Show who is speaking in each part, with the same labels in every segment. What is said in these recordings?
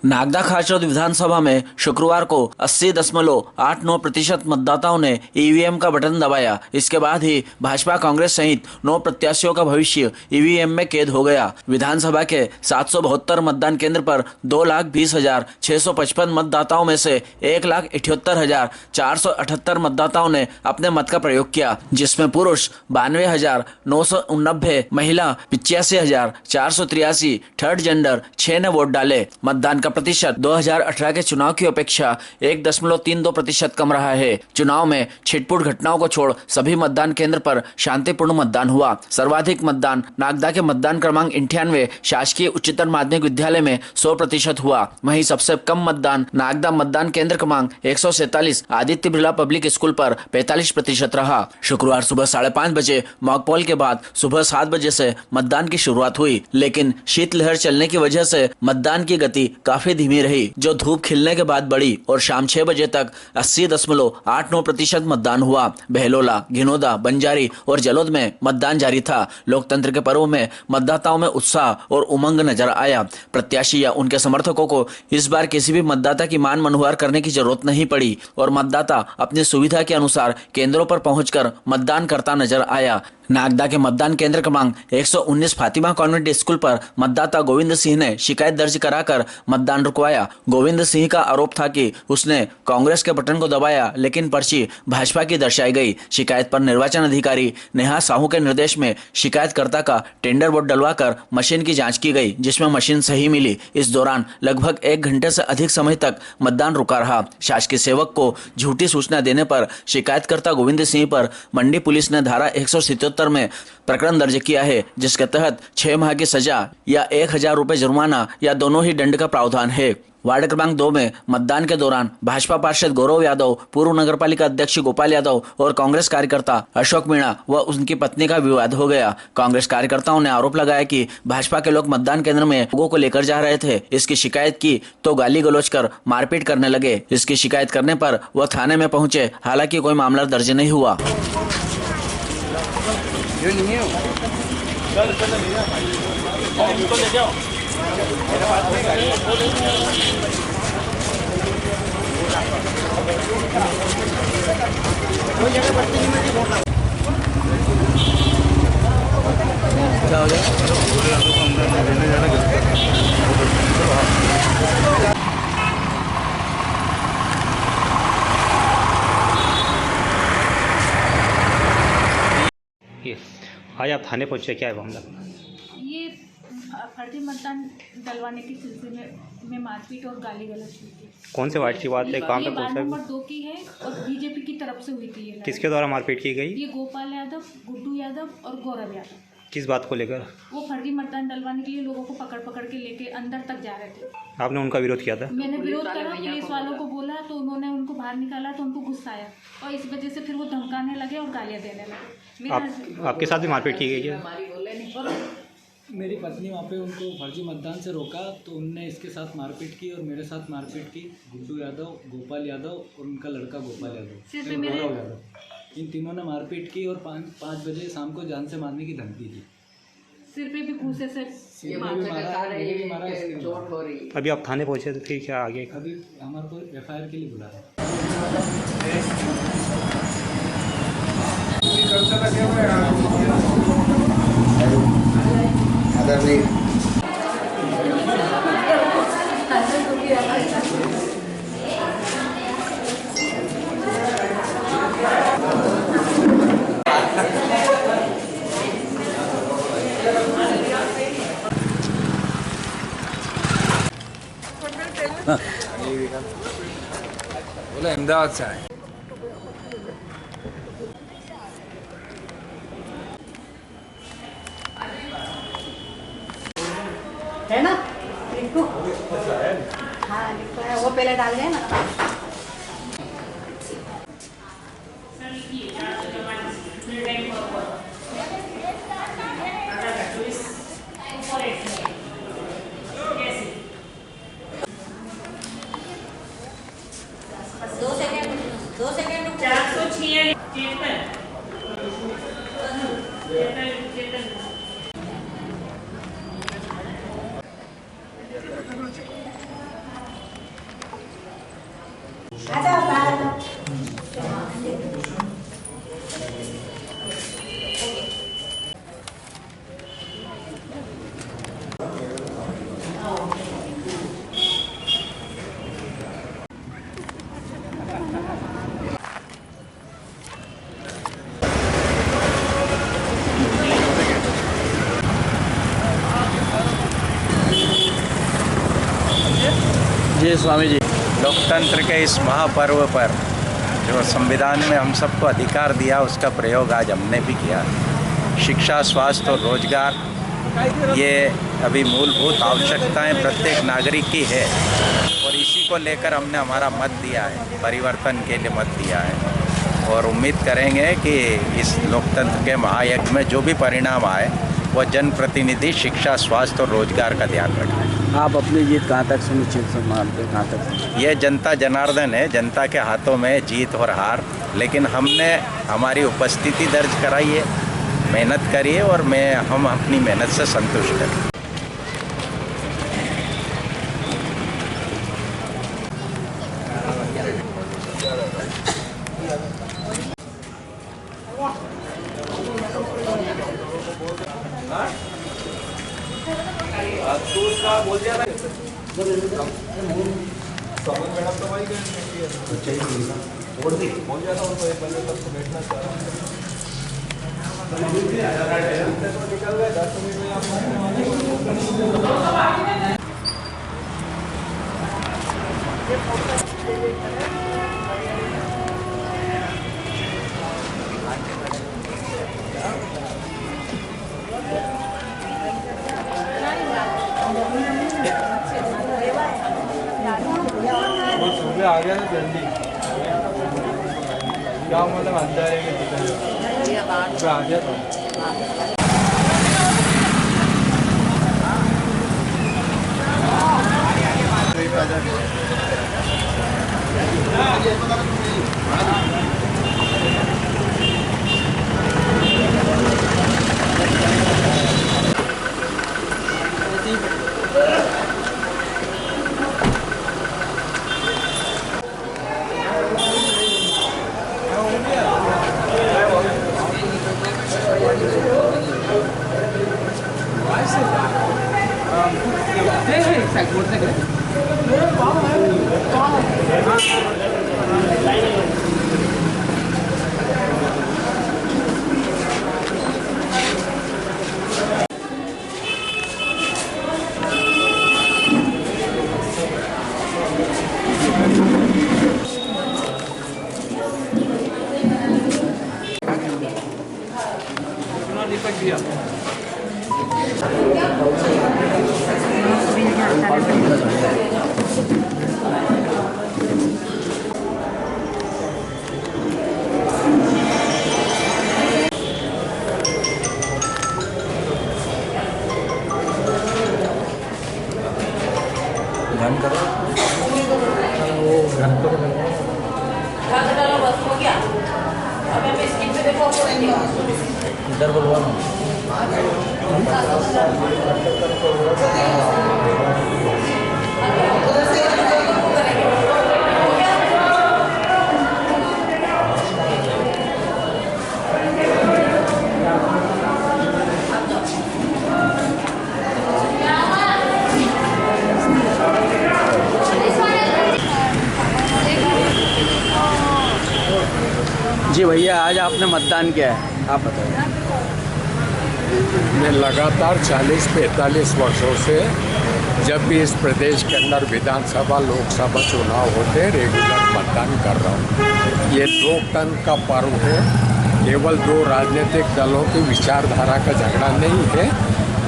Speaker 1: नागदा खाचौद विधानसभा में शुक्रवार को 80.89% मतदाताओं ने ईवीएम का बटन दबाया। इसके बाद ही भाजपा कांग्रेस सहित 9 प्रत्याशियों का भविष्य ईवीएम में कैद हो गया। विधानसभा के 772 मतदान केंद्र पर 2,20,655 मतदाताओं में से 1,78,478 मतदाताओं ने अपने मत का प्रयोग किया, जिसमें पुरुष 92,989, महिला 85,483, थर्ड जेंडर 6 ने वोट डाले। मतदान का प्रतिशत 2018 के चुनाव की अपेक्षा 1.32% कम रहा है। चुनाव में छिटपुट घटनाओं को छोड़ सभी मतदान केंद्र पर शांतिपूर्ण मतदान हुआ। सर्वाधिक मतदान नागदा के मतदान क्रमांक 98 शासकीय उच्चतर माध्यमिक विद्यालय में 100% हुआ। वहीं सबसे कम मतदान नागदा मतदान केंद्र क्रमांक 147 आदित्य बिरला पब्लिक स्कूल पर 45% रहा। शुक्रवार सुबह 5:30 बजे मॉक पोल के बाद सुबह 7 बजे से मतदान की शुरुआत हुई, लेकिन शीतलहर चलने की वजह से मतदान की गति काफी धीमी रही, जो धूप खिलने के बाद बढ़ी और शाम 6 बजे तक 80.89% मतदान हुआ। बहलोला, घिनौदा, बंजारी और जलोद में मतदान जारी था। लोकतंत्र के पर्व में मतदाताओं में उत्साह और उमंग नजर आया। प्रत्याशी या उनके समर्थकों को इस बार किसी भी मतदाता की मान मनोहर करने की जरूरत नहीं पड़ी और मतदाता अपनी सुविधा के अनुसार केंद्रों पर पहुंचकर मतदान करता नजर आया। नागदा के मतदान केंद्र क्रमांक 119 फातिमा कॉन्वेंट स्कूल पर मतदाता गोविंद सिंह ने शिकायत दर्ज कराकर मतदान रुकवाया। गोविंद सिंह का आरोप था कि उसने कांग्रेस के बटन को दबाया, लेकिन पर्ची भाजपा की दर्शाई गई। शिकायत पर निर्वाचन अधिकारी नेहा साहू के निर्देश में शिकायतकर्ता का टेंडर वोट डलवाकर मशीन की जांच की गई, जिसमें मशीन सही मिली। इस दौरान लगभग 1 घंटे से अधिक समय तक मतदान रुका रहा। शासकीय सेवक को झूठी सूचना देने पर शिकायतकर्ता गोविंद सिंह पर मंडी पुलिस ने धारा 177 में प्रकरण दर्ज किया है, जिसके तहत 6 माह की सजा या 1,000 रुपए जुर्माना या दोनों ही दंड का प्रावधान है। वार्ड क्रमांक 2 में मतदान के दौरान भाजपा पार्षद गौरव यादव, पूर्व नगरपालिका अध्यक्ष गोपाल यादव और कांग्रेस कार्यकर्ता अशोक मीणा व उनकी पत्नी का विवाद हो गया। कांग्रेस कार्यकर्ताओं ने आरोप लगाया कि भाजपा के लोग मतदान केंद्र में लोगों को लेकर जा रहे थे। इसकी शिकायत की तो गाली गलौज कर मारपीट करने लगे। इसकी शिकायत करने पर वह थाने में पहुंचे, हालांकि कोई मामला दर्ज नहीं हुआ।
Speaker 2: ये नहीं है चल चल ले जा इनको ले जाओ मेरे पास में गाड़ी कोई जगह बत्ती नहीं मिली वोट जाओ जाओ अंदर लेने जाना
Speaker 3: आज आप थाने पहुंचे, क्या है मामला?
Speaker 4: ये फर्जी मतदान डलवाने के सिलसिले में मारपीट और गाली गलौज हुई थी।
Speaker 3: कौन से वार्ड की बात है? कहाँ पे
Speaker 4: वार्ड
Speaker 3: पहुंचा?
Speaker 4: नंबर 2 की है और बीजेपी की तरफ से हुई थी। ये
Speaker 3: किसके द्वारा मारपीट की गई?
Speaker 4: ये गोपाल यादव, गुड्डू यादव और गौरव यादव।
Speaker 3: किस बात को लेकर?
Speaker 4: वो फर्जी मतदान डलवाने के लिए लोगों को पकड़ पकड़ के लेके अंदर तक जा रहे थे।
Speaker 3: आपने उनका विरोध किया था?
Speaker 4: मैंने विरोध करा, पुलिस वालों को बोला तो उन्होंने उनको बाहर निकाला तो उनको गुस्सा आया और इस वजह से फिर वो धमकाने लगे और गालियाँ देने लगे।
Speaker 3: आपके साथ भी मारपीट की गई है?
Speaker 5: मेरी पत्नी वहाँ पे उनको फर्जी मतदान से रोका तो उनने इसके साथ मारपीट की और मेरे साथ मारपीट की। गुड्डू यादव, गोपाल यादव और उनका लड़का गोपाल यादव, गौरव यादव, इन तीनों ने मारपीट की और 5 बजे शाम को जान से मारने की धमकी दी।
Speaker 4: सिर पे भी घूसे से
Speaker 5: मारा।
Speaker 3: अभी आप थाने पहुंचे तो फिर क्या आगे?
Speaker 5: अभी हमारे को FIR के लिए बुलाया।
Speaker 2: बोला अहमदाबाद से आए।
Speaker 6: है ना? लिखो। हाँ लिखो है, वो पहले डाल देना। दो सेकंड 406
Speaker 4: चेतन
Speaker 1: जी स्वामी जी।
Speaker 7: लोकतंत्र के इस महापर्व पर जो संविधान में हम सबको अधिकार दिया उसका प्रयोग आज हमने भी किया। शिक्षा, स्वास्थ्य और रोजगार ये अभी मूलभूत आवश्यकताएं प्रत्येक नागरिक की है और इसी को लेकर हमने हमारा मत दिया है, परिवर्तन के लिए मत दिया है और उम्मीद करेंगे कि इस लोकतंत्र के महायज्ञ में जो भी परिणाम आए वो जनप्रतिनिधि शिक्षा, स्वास्थ्य और रोजगार का ध्यान रखें।
Speaker 1: आप अपनी जीत कहाँ तक सुनिश्चित मानते, कहाँ तक?
Speaker 7: ये जनता जनार्दन है, जनता के हाथों में जीत और हार, लेकिन हमने हमारी उपस्थिति दर्ज कराई है, मेहनत करी है और हम अपनी मेहनत से संतुष्ट हैं।
Speaker 2: आ गया ना जल्दी क्या मतलब अंदर है आ गया तो
Speaker 1: इधर बोलवा जी भैया, आज आपने मतदान किया है, आप बताइए।
Speaker 8: मैं लगातार 40-45 वर्षों से जब भी इस प्रदेश के अंदर विधानसभा लोकसभा चुनाव होते रेगुलर मतदान कर रहा हूँ। ये लोकतंत्र का पर्व है, केवल दो राजनीतिक दलों की विचारधारा का झगड़ा नहीं है,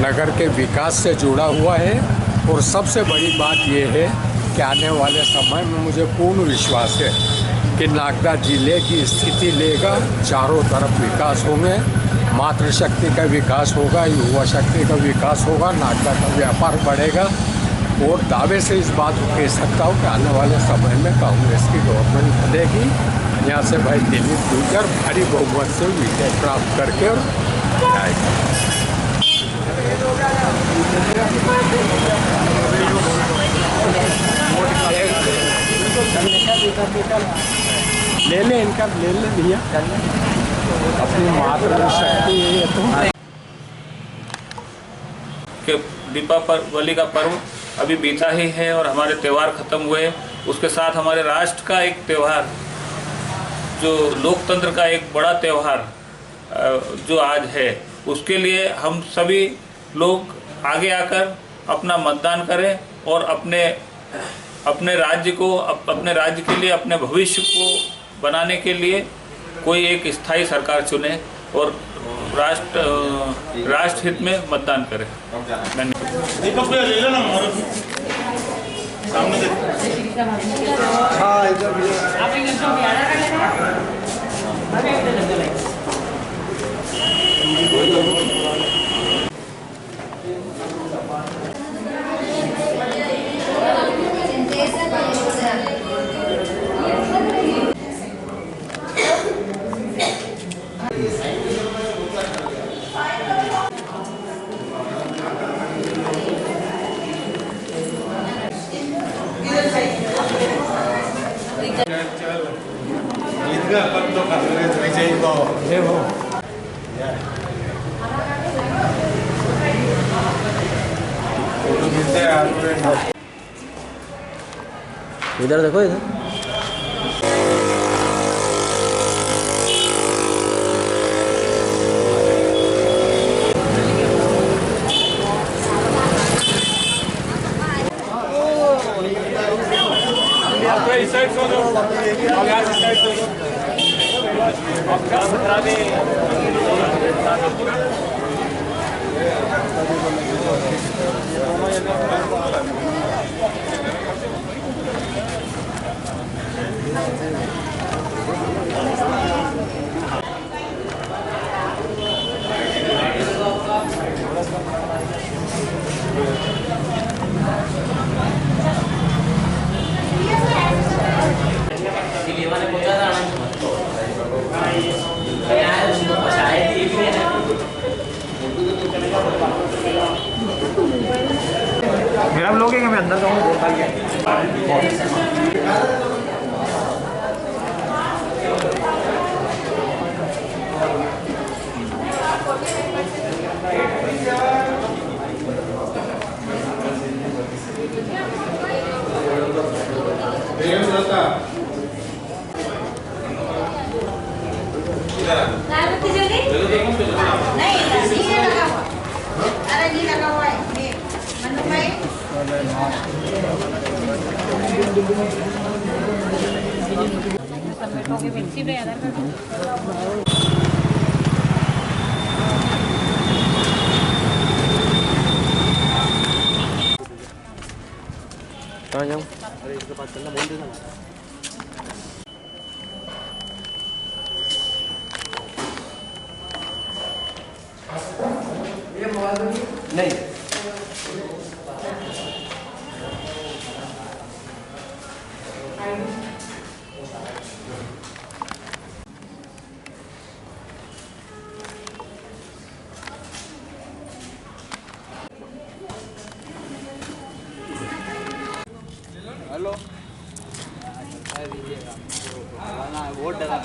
Speaker 8: नगर के विकास से जुड़ा हुआ है। और सबसे बड़ी बात ये है कि आने वाले समय में मुझे पूर्ण विश्वास है कि नागदा जिले की स्थिति लेगा, चारों तरफ विकास होंगे, मातृशक्ति का विकास होगा, युवा शक्ति का विकास होगा, नागदा का व्यापार बढ़ेगा। और दावे से इस बात को कह सकता हूँ कि आने वाले समय में कांग्रेस की गवर्नमेंट बनेगी। यहाँ से भाई दिलीप गुर्जर भारी बहुमत से विजय प्राप्त करके और जाएगा। ले ले इनका, ले ले भैया, अपनी मातृशक्ति है तो।
Speaker 2: कि दीपावली का पर्व अभी बीता ही है और हमारे त्यौहार खत्म हुए, उसके साथ हमारे राष्ट्र का एक त्यौहार, जो लोकतंत्र का एक बड़ा त्यौहार जो आज है, उसके लिए हम सभी लोग आगे आकर अपना मतदान करें और अपने राज्य को, अपने राज्य के लिए, अपने भविष्य को बनाने के लिए कोई एक स्थायी सरकार चुने और राष्ट्र हित में मतदान करें। धन्यवाद।
Speaker 1: इधर देखो, इधर
Speaker 2: इस साइड से हो, अब यहाँ से साइड से हो।
Speaker 3: मेरा लोग है कि मैं अंदर जाऊँ, वोट डाल के।
Speaker 1: कहाँ जाऊँ? नहीं,
Speaker 5: हेलो, वोट डाला।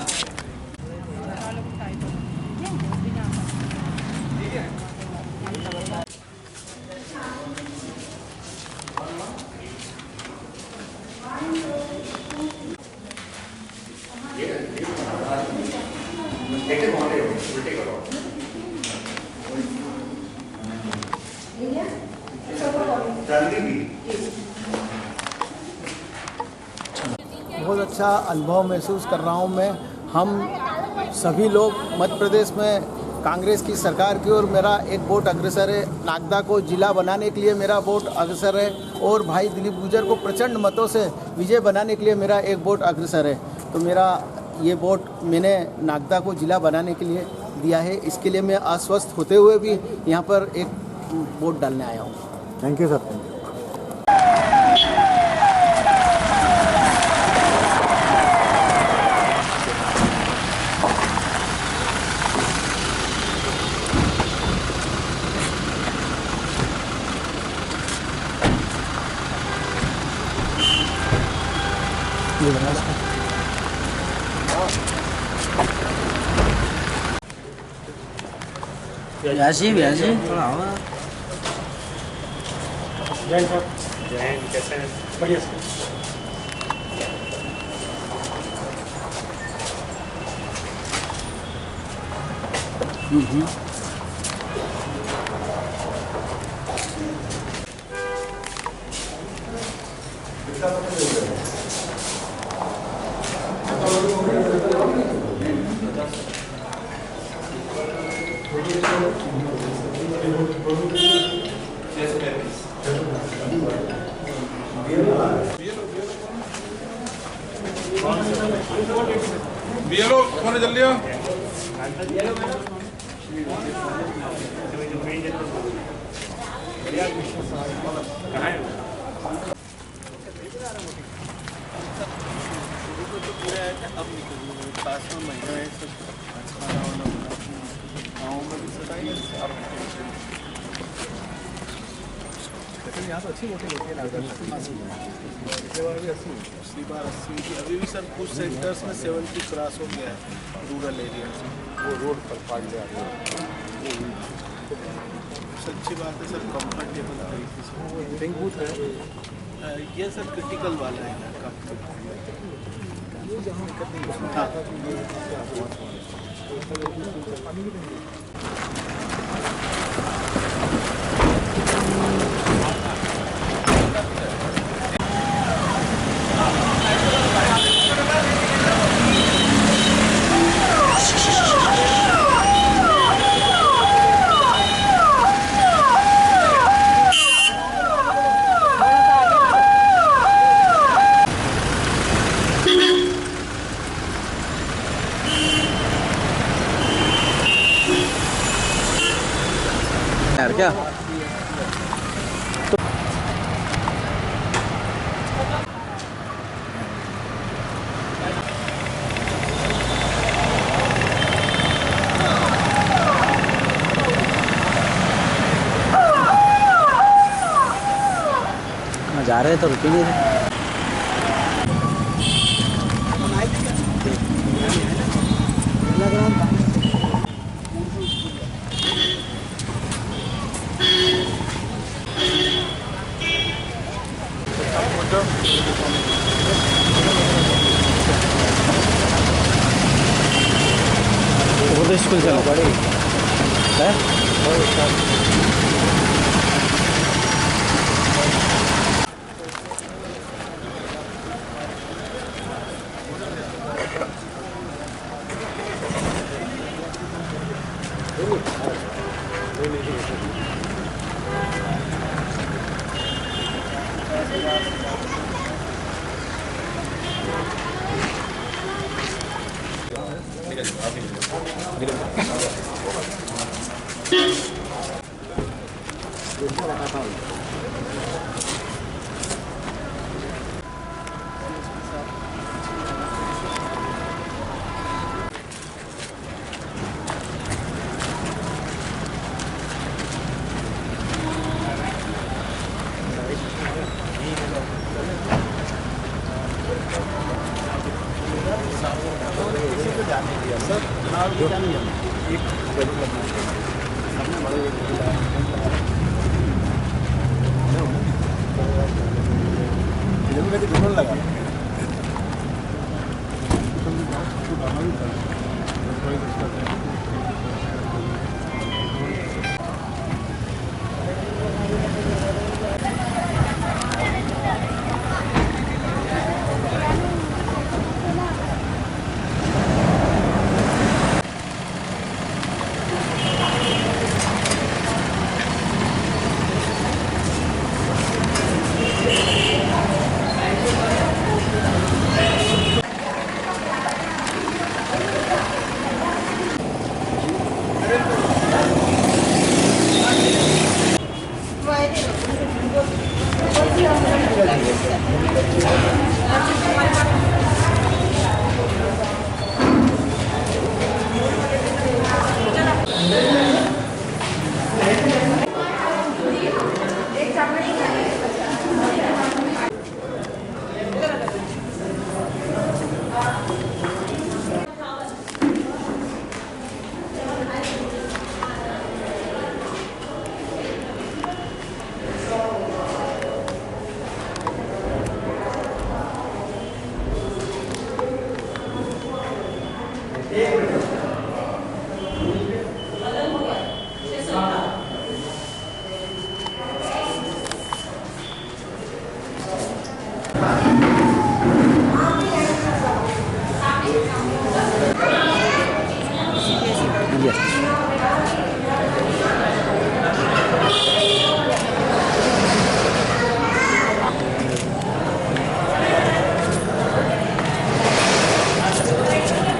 Speaker 9: बहुत अच्छा अनुभव महसूस कर रहा हूँ मैं। हम सभी लोग मध्य प्रदेश में कांग्रेस की सरकार की ओर मेरा एक वोट अग्रसर है। नागदा को जिला बनाने के लिए मेरा वोट अग्रसर है और भाई दिलीप गुर्जर को प्रचंड मतों से विजय बनाने के लिए मेरा एक वोट अग्रसर है। तो मेरा ये वोट मैंने नागदा को जिला बनाने के लिए दिया है। इसके लिए मैं आश्वस्त होते हुए भी यहाँ पर एक वोट डालने आया हूँ।
Speaker 3: Thank you sir.
Speaker 9: नमस्कार।
Speaker 1: व्यासी व्यासी थोड़ा आवा
Speaker 3: जैन साहब जैन कैसे हैं? बढ़िया सर।
Speaker 10: बीएलओ कौन है जल्दी आओ।
Speaker 9: यहाँ तो अच्छी वोटिंग होती है नागरिक पिछले बार भी 80 पिछली बार 80 थी। अभी भी सर कुछ सेक्टर्स में 70 क्रॉस हो गया है रूरल एरिया से, वो रोड पर पाड़ जा रही है। अच्छी बात है सर, कंफर्टेबल तरीके से वोटिंग बूथ है ये सर क्रिटिकल वाला है
Speaker 1: यार क्या जा रहे तो रुके नहीं रहे।
Speaker 3: वो स्कूल चलो पड़े है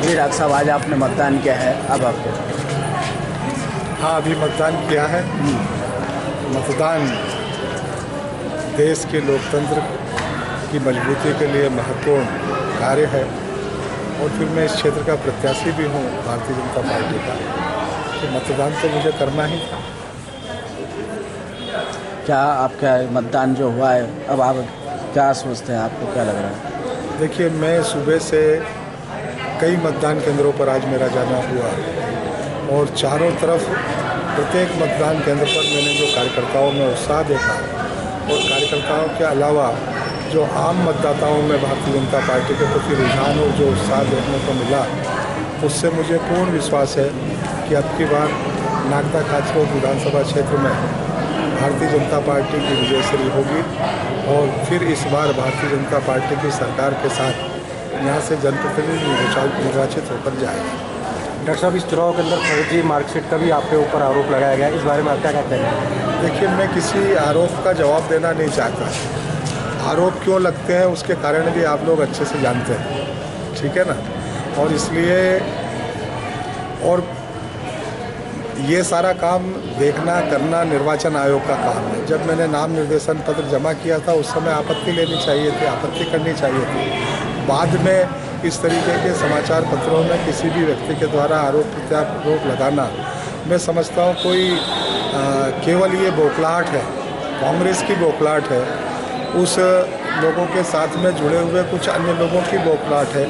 Speaker 3: जी डॉक्टर साहब, आज आपने मतदान किया है, अब आपको?
Speaker 11: हाँ, अभी मतदान किया है। मतदान देश के लोकतंत्र की मजबूती के लिए महत्वपूर्ण कार्य है और फिर मैं इस क्षेत्र का प्रत्याशी भी हूँ भारतीय जनता पार्टी का, तो मतदान तो मुझे करना ही था।
Speaker 3: क्या आपका मतदान जो हुआ है, अब आप क्या सोचते हैं, आपको क्या लग रहा है?
Speaker 11: देखिए, मैं सुबह से कई मतदान केंद्रों पर आज मेरा जाना हुआ और चारों तरफ प्रत्येक मतदान केंद्र पर मैंने जो कार्यकर्ताओं में उत्साह देखा और कार्यकर्ताओं के अलावा जो आम मतदाताओं में भारतीय जनता पार्टी के प्रति रुझान और जो उत्साह देखने को मिला, उससे मुझे पूर्ण विश्वास है कि अब की बार नागदा खाचरों विधानसभा क्षेत्र में भारतीय जनता पार्टी की विजयश्री होगी और फिर इस बार भारतीय जनता पार्टी की सरकार के साथ यहाँ से जनप्रतिनिधि निर्वाचित होकर जाएगा।
Speaker 3: डॉक्टर साहब, इस चुनाव के अंदर फर्जी मार्कशीट का भी आपके ऊपर आरोप लगाया गया, इस बारे में आप क्या कहते हैं?
Speaker 11: देखिए, मैं किसी आरोप का जवाब देना नहीं चाहता। आरोप क्यों लगते हैं उसके कारण भी आप लोग अच्छे से जानते हैं, ठीक है ना। और इसलिए और ये सारा काम देखना करना निर्वाचन आयोग का काम है। जब मैंने नाम निर्देशन पत्र जमा किया था उस समय आपत्ति लेनी चाहिए थी, आपत्ति करनी चाहिए थी। बाद में इस तरीके के समाचार पत्रों में किसी भी व्यक्ति के द्वारा आरोप प्रत्यारोप लगाना, मैं समझता हूँ कोई केवल ये बौखलाहट है, कांग्रेस की बौखलाहट है, उस लोगों के साथ में जुड़े हुए कुछ अन्य लोगों की बौखलाहट है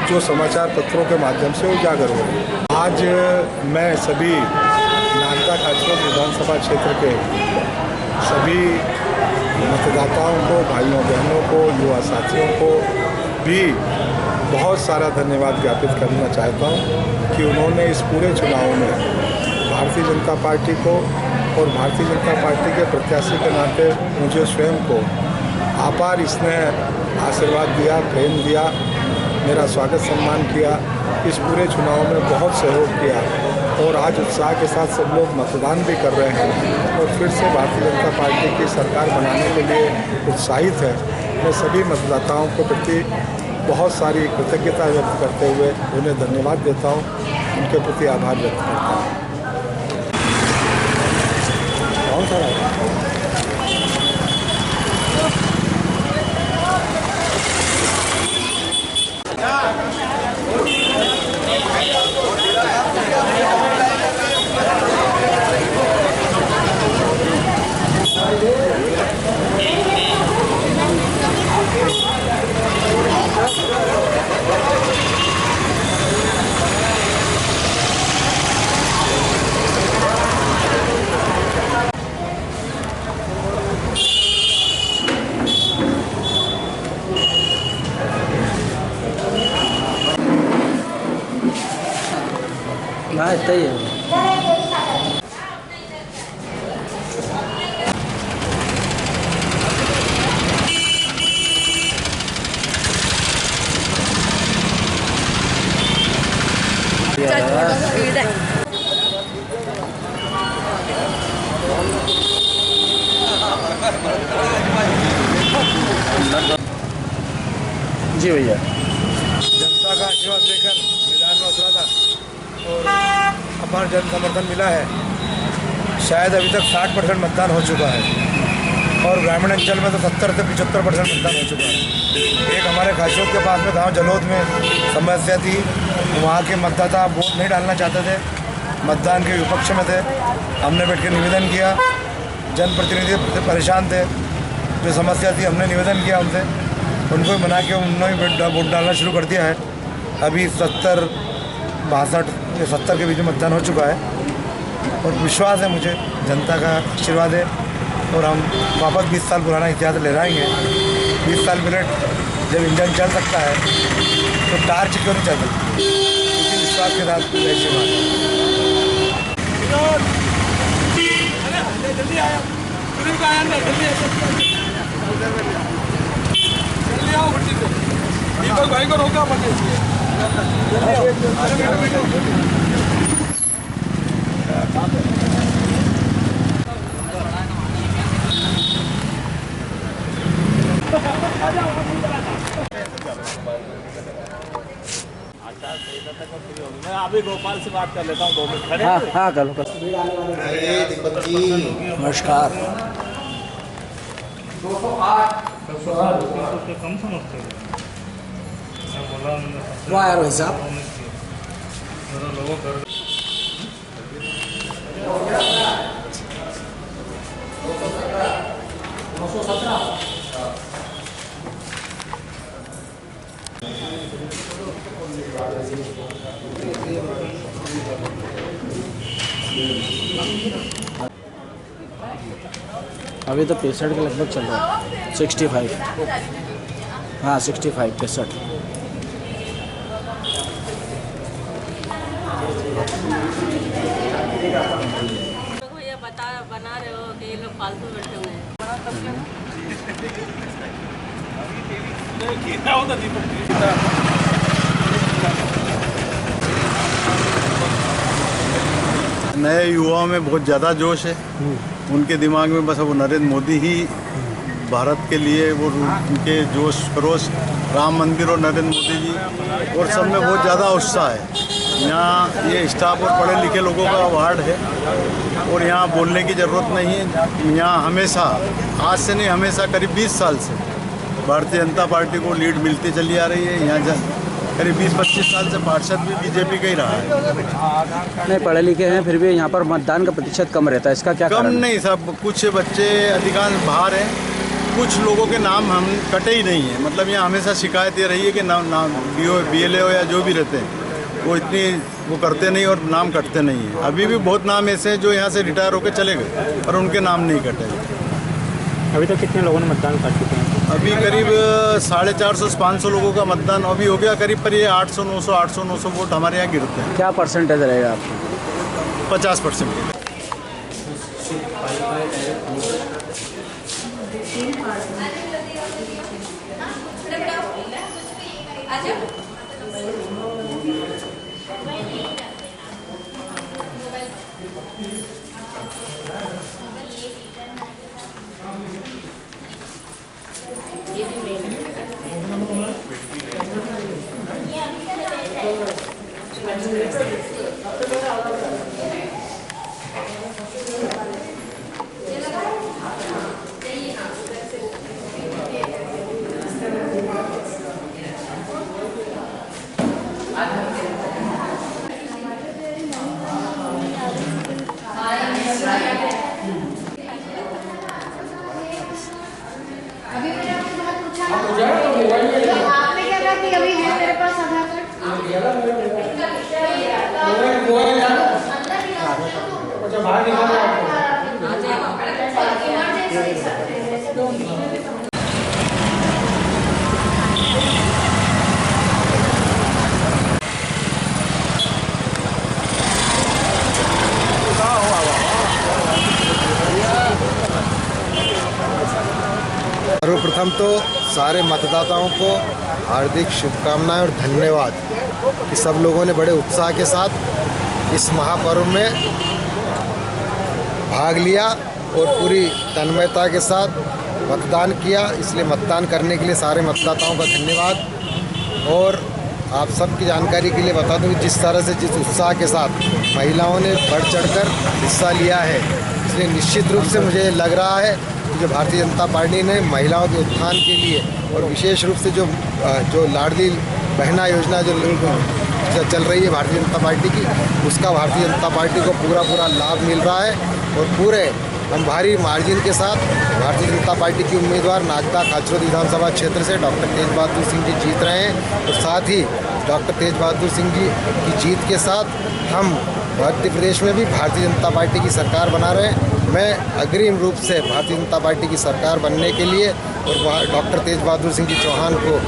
Speaker 11: जो समाचार पत्रों के माध्यम से उजागर हो रही है। आज मैं सभी नागदा खाचरों विधानसभा क्षेत्र के सभी मतदाताओं को, भाइयों बहनों को, युवा साथियों को भी बहुत सारा धन्यवाद ज्ञापित करना चाहता हूँ कि उन्होंने इस पूरे चुनाव में भारतीय जनता पार्टी को और भारतीय जनता पार्टी के प्रत्याशी के नाते मुझे स्वयं को अपार स्नेह आशीर्वाद दिया, प्रेम दिया, मेरा स्वागत सम्मान किया, इस पूरे चुनाव में बहुत सहयोग किया और आज उत्साह के साथ सब लोग मतदान भी कर रहे हैं और फिर से भारतीय जनता पार्टी की सरकार बनाने के लिए उत्साहित है। मैं सभी मतदाताओं के प्रति बहुत सारी कृतज्ञता व्यक्त करते हुए उन्हें धन्यवाद देता हूँ, उनके प्रति आभार व्यक्त करता हूँ। कौन सा
Speaker 3: हाँ, इतना ही है। जी भैया,
Speaker 11: जनता का आशीर्वाद लेकर मैदान में उतरा था और अपार जन समर्थन मिला है। शायद अभी तक 60% मतदान हो चुका है और ग्रामीण अंचल में तो 70 से 75% मतदान हो चुका है। एक हमारे खासियत के पास में गांव जलोद में समस्या थी, वहाँ के मतदाता वोट नहीं डालना चाहते थे, मतदान के विपक्ष में थे। हमने बैठ के निवेदन किया, जनप्रतिनिधि परेशान थे, जो समस्या थी हमने निवेदन किया उनसे, उनको भी बना के उन्होंने वोट डालना शुरू कर दिया है। अभी 70, 62 या 70 के बीच में मतदान हो चुका है और विश्वास है मुझे, जनता का आशीर्वाद है और हम वापस 20 साल पुराना इतिहास ले आएंगे। 20 साल मिनट जब इंजन चल सकता है तो टार्च क्यों नहीं चल सकती, इसी विश्वास के साथ
Speaker 10: दीपक भाई को रोका
Speaker 5: मैं अभी गोपाल से बात कर लेता हूँ 2 मिनट खड़े।
Speaker 3: हाँ करो
Speaker 5: नमस्कार।
Speaker 2: कम समझते हैं
Speaker 5: वाह यार भाई साहब,
Speaker 3: अभी तो 65 के लगभग चल रहा है, 65। हाँ 65 65।
Speaker 6: भैया बना रहे हो कि ये लोग फालतू बैठे हुए हैं।
Speaker 11: नए युवाओं में बहुत ज़्यादा जोश है। उनके दिमाग में बस वो नरेंद्र मोदी ही भारत के लिए, वो उनके जोश खरोश, राम मंदिर और नरेंद्र मोदी जी और सब में बहुत ज़्यादा उत्साह है। यहाँ ये स्टाफ और पढ़े लिखे लोगों का वार्ड है और यहाँ बोलने की ज़रूरत नहीं है। यहाँ हमेशा, आज से नहीं, हमेशा करीब 20 साल से भारतीय जनता पार्टी को लीड मिलती चली आ रही है। यहाँ करीब 20-25 साल से पार्षद भी बीजेपी का ही रहा है।
Speaker 3: नहीं पढ़े लिखे हैं, फिर भी यहाँ पर मतदान का प्रतिशत कम रहता है, इसका क्या
Speaker 11: कम नहीं साहब, कुछ बच्चे अधिकांश बाहर हैं, कुछ लोगों के नाम हम कटे ही नहीं है। मतलब यहाँ हमेशा शिकायत ये रही है कि नाम BLO या जो भी रहते हैं वो इतनी वो करते नहीं और नाम कटते नहीं हैं। अभी भी बहुत नाम ऐसे हैं जो यहाँ से रिटायर होकर चले गए और उनके नाम नहीं कटे।
Speaker 3: अभी तक कितने लोगों ने मतदान कर चुके हैं?
Speaker 11: अभी करीब 450 से 500 लोगों का मतदान अभी हो गया करीब, पर ये 800-900 वोट हमारे यहाँ गिरते हैं।
Speaker 3: क्या परसेंटेज रहेगा आपका?
Speaker 11: 50%।
Speaker 6: आपने क्या कहा कि अभी है मेरे पास आधार
Speaker 9: सर्वप्रथम तो सारे मतदाताओं को हार्दिक शुभकामनाएं और धन्यवाद कि सब लोगों ने बड़े उत्साह के साथ इस महापर्व में भाग लिया और पूरी तन्मयता के साथ मतदान किया। इसलिए मतदान करने के लिए सारे मतदाताओं का धन्यवाद। और आप सबकी जानकारी के लिए बता दूं कि जिस तरह से, जिस उत्साह के साथ महिलाओं ने बढ़ चढ़कर हिस्सा लिया है, इसलिए निश्चित रूप से मुझे लग रहा है कि जो भारतीय जनता पार्टी ने महिलाओं के उत्थान के लिए और विशेष रूप से जो लाडली बहना योजना जो चल रही है भारतीय जनता पार्टी की, उसका भारतीय जनता पार्टी को पूरा लाभ मिल रहा है। और पूरे हम भारी मार्जिन के साथ भारतीय जनता पार्टी की उम्मीदवार नागदा खाचरोद विधानसभा क्षेत्र से डॉक्टर तेज बहादुर सिंह जी जीत रहे हैं। और साथ ही डॉक्टर तेज बहादुर सिंह जी की जीत के साथ हम मध्य प्रदेश में भी भारतीय जनता पार्टी की सरकार बना रहे हैं। मैं अग्रिम रूप से भारतीय जनता पार्टी की सरकार बनने के लिए और डॉक्टर तेज बहादुर सिंह जी चौहान को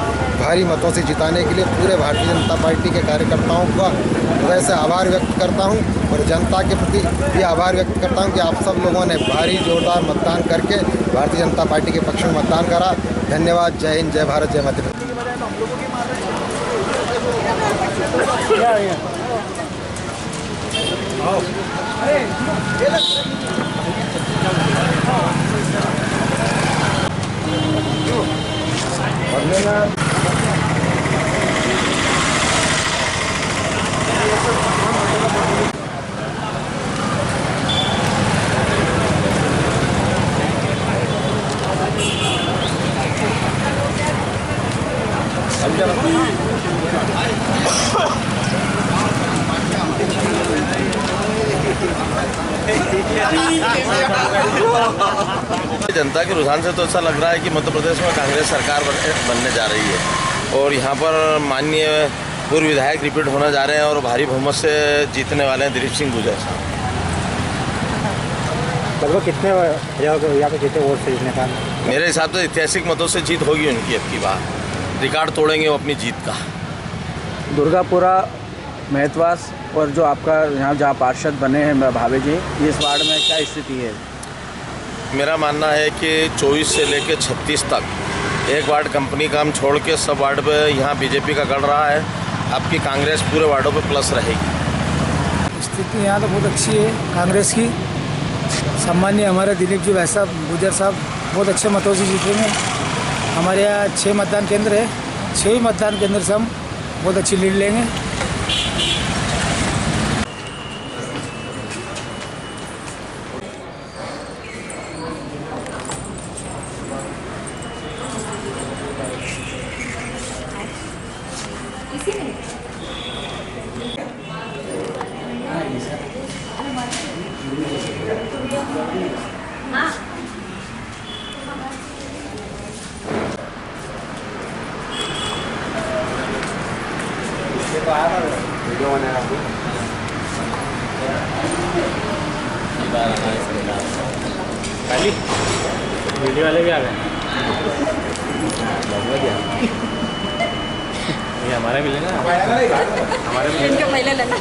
Speaker 9: भारी मतों से जिताने के लिए पूरे भारतीय जनता पार्टी के कार्यकर्ताओं का हृदय से आभार व्यक्त करता हूं और जनता के प्रति भी आभार व्यक्त करता हूं कि आप सब लोगों ने भारी जोरदार मतदान करके भारतीय जनता पार्टी के पक्ष में मतदान करा। धन्यवाद। जय हिंद, जय भारत, जय मध्य प्रदेश।
Speaker 3: क्या
Speaker 12: जनता के रुझान से तो ऐसा लग रहा है कि मध्य प्रदेश में कांग्रेस सरकार बनने जा रही है और यहाँ पर माननीय पूर्व विधायक रिपीट होने जा रहे हैं और भारी बहुमत से जीतने वाले हैं दिलीप सिंह गुजर साहब।
Speaker 3: लगभग कितने यहाँ पे जीते वोट से जीतने का?
Speaker 12: मेरे हिसाब से ऐतिहासिक मतों से जीत होगी उनकी अब की बार, रिकॉर्ड तोड़ेंगे वो अपनी जीत का।
Speaker 13: दुर्गापुरा महतवास और जो आपका यहाँ जहाँ पार्षद बने हैं भावे जी, इस वार्ड में क्या स्थिति है?
Speaker 12: मेरा मानना है कि 24 से लेकर 36 तक एक वार्ड कंपनी काम छोड़ के सब वार्ड पे यहाँ बीजेपी का गढ़ रहा है। आपकी कांग्रेस पूरे वार्डों पे प्लस रहेगी।
Speaker 9: स्थिति यहाँ तो बहुत अच्छी है कांग्रेस की। सम्मानीय हमारे दिलीप जी भाई साहब गुजर साहब बहुत अच्छे मतों से जीतेंगे। हमारे यहाँ 6 मतदान केंद्र है, 6 मतदान केंद्र से हम बहुत अच्छी लीड लेंगे।
Speaker 3: वीडियो वाले भी आ गए। ये हमारा भी लेना, हमारे भी
Speaker 6: पहले लेना।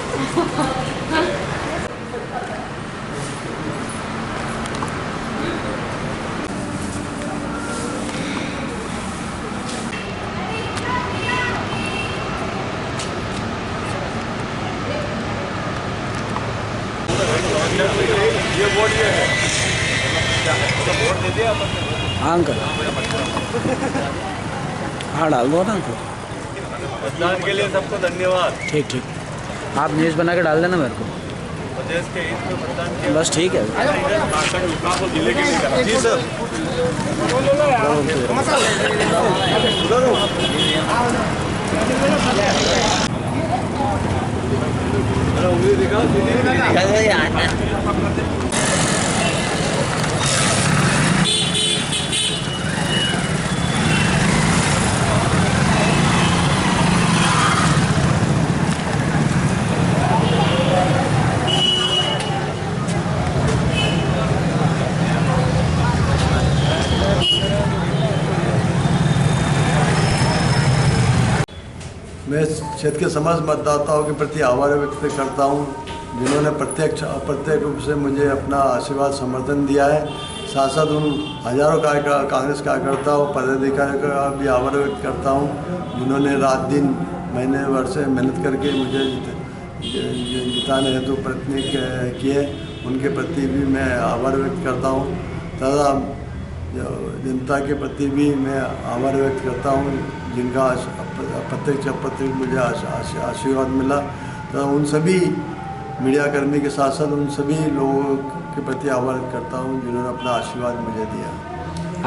Speaker 10: ये वोट ये है, वोट दे दिया
Speaker 13: हाँ अंकल, हाँ डाल दो ना अंकल।
Speaker 10: मतदान के लिए सबको धन्यवाद।
Speaker 13: ठीक ठीक, आप न्यूज़ बना के डाल देना मेरे को।
Speaker 10: प्रदेश के हित में मतदान किया,
Speaker 13: बस ठीक है।
Speaker 10: जिले के लिए जी सर।
Speaker 14: मैं क्षेत्र के समस्त मतदाताओं के प्रति आभार व्यक्त करता हूं, जिन्होंने प्रत्यक्ष अप्रत्यक्ष रूप से मुझे अपना आशीर्वाद समर्थन दिया है। साथ साथ उन हजारों कांग्रेस कार्यकर्ता और पदाधिकारियों का भी आभार व्यक्त करता हूं, जिन्होंने रात दिन महीने भर से मेहनत करके मुझे जिताने हेतु प्रयत्न किए। उनके प्रति भी मैं आभार व्यक्त करता हूं तथा जनता के प्रति भी मैं आभार व्यक्त करता हूं, जिनका प्रत्यक्ष अप्रत्यक्ष मुझे आशीर्वाद मिला। तो उन सभी मीडियाकर्मी के साथ साथ उन सभी लोगों के प्रति आभार करता हूं, जिन्होंने अपना आशीर्वाद मुझे दिया।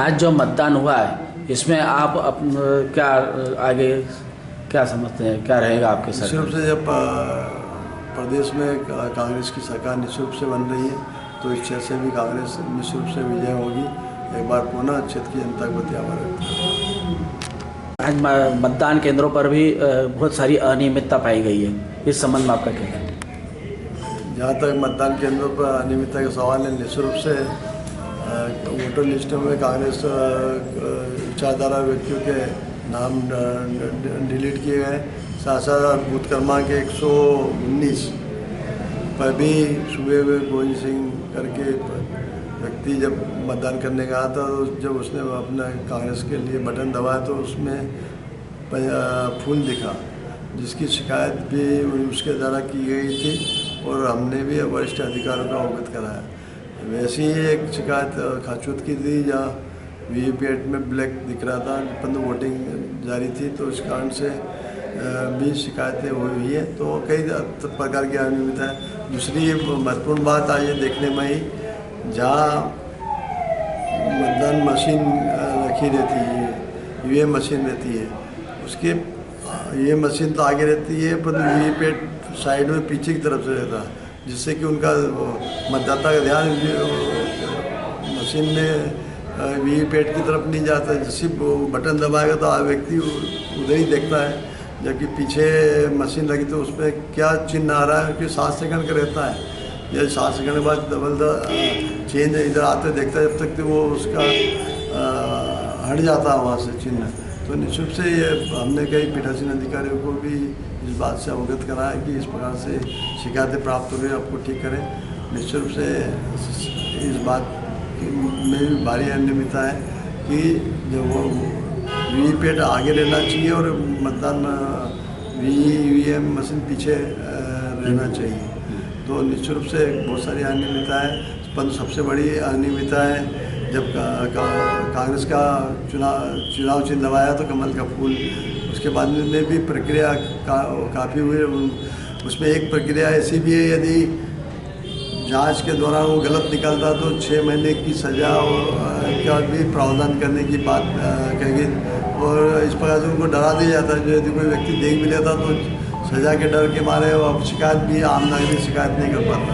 Speaker 13: आज जो मतदान हुआ है इसमें आप क्या आगे क्या समझते हैं, क्या रहेगा आपके साथ?
Speaker 14: निश्चित रूप से जब प्रदेश में कांग्रेस की सरकार निश्चित रूप से बन रही है तो इस क्षेत्र से भी कांग्रेस निश्चित रूप से विजय होगी। एक बार पुनः क्षेत्र की जनता के प्रति आभार व्यक्त करता हूं।
Speaker 13: आज मतदान केंद्रों पर भी बहुत सारी अनियमितता पाई गई है, इस संबंध में आपका क्या है?
Speaker 14: जहाँ तक मतदान केंद्रों पर अनियमितता का सवाल है, निश्चित रूप से वोटर लिस्टों में कांग्रेस विचारधारा व्यक्तियों के नाम डिलीट किए गए। साथ साथ बूथ क्रमांक 119 पर भी सुबह में गोविंद सिंह करके व्यक्ति जब मतदान करने का आता तो जब उसने अपना कांग्रेस के लिए बटन दबाया तो उसमें फूल दिखा, जिसकी शिकायत भी उसके द्वारा की गई थी और हमने भी वरिष्ठ अधिकारियों को अवगत कराया। वैसे ही एक शिकायत खाचूत की थी जहाँ वीवीपैट में ब्लैक दिख रहा था, परंतु वोटिंग जारी थी, तो इस कारण से भी शिकायतें हुई है। तो कई प्रकार की अनियमितता है। दूसरी महत्वपूर्ण बात आज ये देखने में ही, जहाँ मतदान मशीन रखी रहती है, ईवीएम मशीन रहती है, उसके ये मशीन तो आगे रहती है पर वीवीपैट साइड में पीछे की तरफ से रहता है, जिससे कि उनका मतदाता का ध्यान मशीन में वीवीपैट की तरफ नहीं जाता। जैसे बटन दबाएगा तो व्यक्ति उधर ही देखता है, जबकि पीछे मशीन लगी तो उसमें क्या चिन्ह आ रहा है कि 7 सेकंड का रहता है। या 7 सेकंड के बाद डबल चेंज इधर आते देखता है, जब तक तो वो उसका हट जाता है वहाँ से चिन्ह। तो निश्चित से ये हमने कई पीठासीन अधिकारियों को भी इस बात से अवगत कराया कि इस प्रकार से शिकायतें प्राप्त हो रही है, आपको ठीक करें। निश्चित रूप से इस बात में भी भारी अनियमितता है कि जब वो वीवीपैट आगे रहना चाहिए और मतदान ईवीएम मशीन पीछे रहना चाहिए। तो निश्चित रूप से बहुत सारी अनियमितता है, परंतु सबसे बड़ी अनियमितता है जब कांग्रेस का चुनाव चिन्ह दबाया तो कमल का फूल, उसके बाद में भी प्रक्रिया काफ़ी हुई। उसमें एक प्रक्रिया ऐसी भी है, यदि जांच के दौरान वो गलत निकलता तो 6 महीने की सज़ा का भी प्रावधान करने की बात कही गई। और इस प्रकार से उनको डरा दिया जाता है, जो यदि कोई व्यक्ति देख भी लेता तो सज़ा के डर के मारे वो शिकायत भी आम नागरिक शिकायत नहीं कर पाता।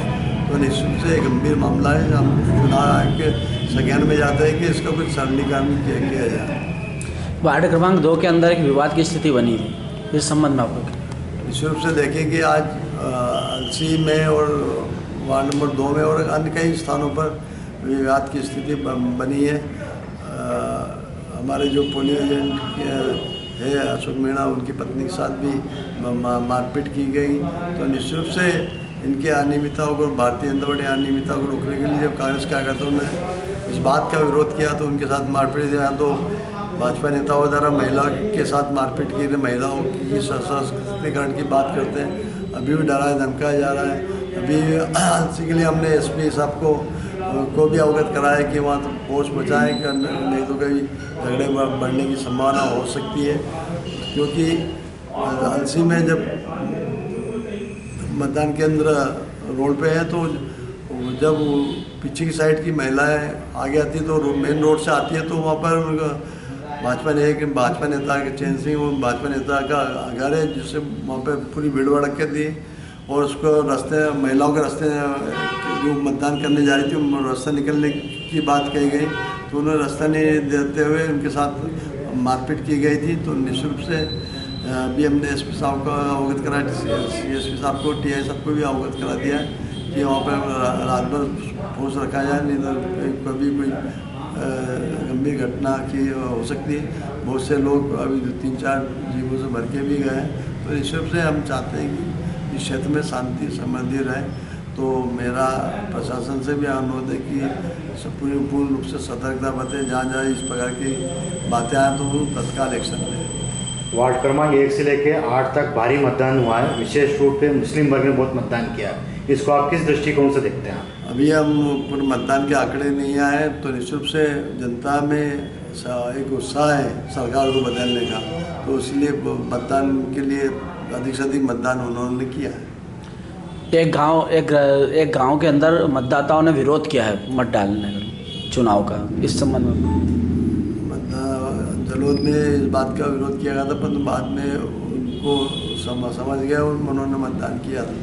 Speaker 14: तो निश्चित से एक गंभीर मामला है। हम चुनाव आयोग के संज्ञान में जाते हैं कि इसका कुछ सरलीकरण किया जाए।
Speaker 13: वार्ड क्रमांक 2 के अंदर एक विवाद की स्थिति बनी है, इस संबंध में आपको
Speaker 14: निश्चित रूप से देखें कि आज अलसी में और वार्ड नंबर 2 में और अन्य कई स्थानों पर विवाद की स्थिति बनी है। हमारे जो पोलिंग एजेंट है अशोक मीणा, उनकी पत्नी के साथ भी मारपीट की गई। तो निश्चित रूप से इनके अनियमितताओं को, भारतीय जनता पार्टी अनियमितताओं को रोकने के लिए जब कांग्रेस कार्यकर्ताओं ने इस बात का विरोध किया तो उनके साथ मारपीट किया। तो भाजपा नेताओं द्वारा महिला के साथ मारपीट की, महिलाओं की सशक्तिकरण की बात करते हैं, अभी भी डराया धमकाया जा रहा है। अभी इसी के लिए हमने एसपी साहब को भी अवगत कराया कि वहाँ तो फोर्स बचाएँ, नहीं तो कभी झगड़े बढ़ने की संभावना हो सकती है। क्योंकि अलसी में जब मतदान केंद्र रोड पे है तो जब पीछे की साइड की महिलाएं आगे आती तो मेन रोड से आती है तो वहाँ पर भाजपा नेता के चैन सिंह, वो भाजपा नेता का घर है, जिससे वहाँ पर पूरी भीड़ भड़क के थी और उसको रास्ते महिलाओं के रास्ते जो मतदान करने जा रही थी रास्ता निकलने की बात कही गई, तो उन्होंने रास्ता नहीं देते हुए उनके साथ मारपीट की गई थी। तो निश्चित रूप से अभी हमने एसपी साहब को अवगत कराया, एसपी साहब को, टीआई साहब को भी अवगत करा दिया कि वहाँ पर रात भर फोर्स रखा जाए, नहीं तो कभी कोई गंभीर घटना की हो सकती है। बहुत से लोग अभी 3-4 जीवों से भर के भी गए। तो निश्चित रूप से हम चाहते हैं कि इस क्षेत्र में शांति समृद्धि रहे। तो मेरा प्रशासन से भी अनुरोध है कि पूर्ण रूप से सतर्कता बरतें, जहाँ इस प्रकार की बातें आए तो वो तत्काल एक्शन लें।
Speaker 15: वार्ड क्रमांक 1 से लेकर 8 तक भारी मतदान हुआ है, विशेष रूप से मुस्लिम वर्ग ने बहुत मतदान किया है, इसको आप किस दृष्टिकोण से देखते हैं?
Speaker 14: अभी हम मतदान के आंकड़े नहीं आए, तो निश्चित रूप से जनता में एक उत्साह है सरकार को बदलने का, तो इसलिए मतदान के लिए अधिक से अधिक मतदान उन्होंने किया है।
Speaker 13: एक गांव के अंदर मतदाताओं ने विरोध किया है मत डालने का चुनाव का, इस संबंध में
Speaker 14: जलोद में इस बात का विरोध किया गया था, परंतु बाद में उनको समझ गया और उन्होंने मतदान किया था।